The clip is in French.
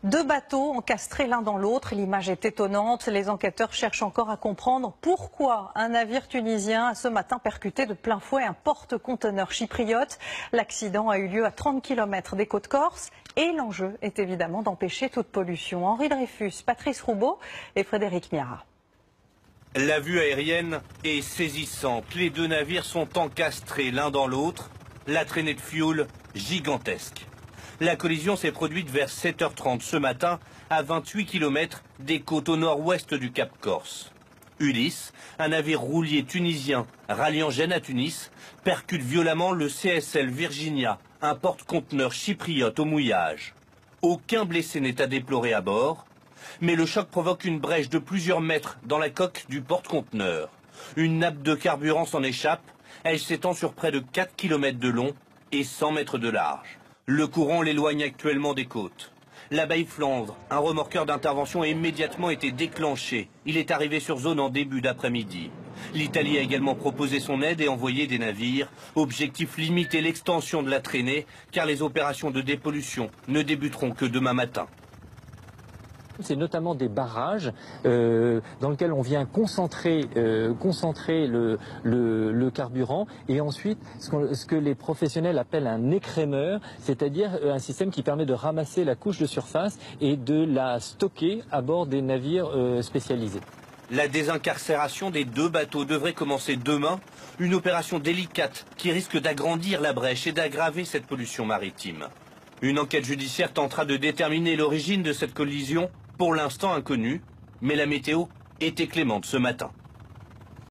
Deux bateaux encastrés l'un dans l'autre, l'image est étonnante. Les enquêteurs cherchent encore à comprendre pourquoi un navire tunisien a ce matin percuté de plein fouet un porte-conteneur chypriote. L'accident a eu lieu à 30 km des côtes corses et l'enjeu est évidemment d'empêcher toute pollution. Henri Dreyfus, Patrice Roubaud et Frédéric Miara. La vue aérienne est saisissante. Les deux navires sont encastrés l'un dans l'autre. La traînée de fioul gigantesque. La collision s'est produite vers 7h30 ce matin, à 28 km des côtes au nord-ouest du Cap Corse. Ulysse, un navire roulier tunisien ralliant Gênes à Tunis, percute violemment le CSL Virginia, un porte-conteneur chypriote au mouillage. Aucun blessé n'est à déplorer à bord, mais le choc provoque une brèche de plusieurs mètres dans la coque du porte-conteneur. Une nappe de carburant s'en échappe, elle s'étend sur près de 4 km de long et 100 mètres de large. Le courant l'éloigne actuellement des côtes. La baie Flandre, un remorqueur d'intervention a immédiatement été déclenché. Il est arrivé sur zone en début d'après-midi. L'Italie a également proposé son aide et envoyé des navires. Objectif limiter l'extension de la traînée, car les opérations de dépollution ne débuteront que demain matin. C'est notamment des barrages dans lesquels on vient concentrer le carburant et ensuite ce que les professionnels appellent un écrémeur, c'est-à-dire un système qui permet de ramasser la couche de surface et de la stocker à bord des navires spécialisés. La désincarcération des deux bateaux devrait commencer demain, une opération délicate qui risque d'agrandir la brèche et d'aggraver cette pollution maritime. Une enquête judiciaire tentera de déterminer l'origine de cette collision, pour l'instant inconnue, mais la météo était clémente ce matin.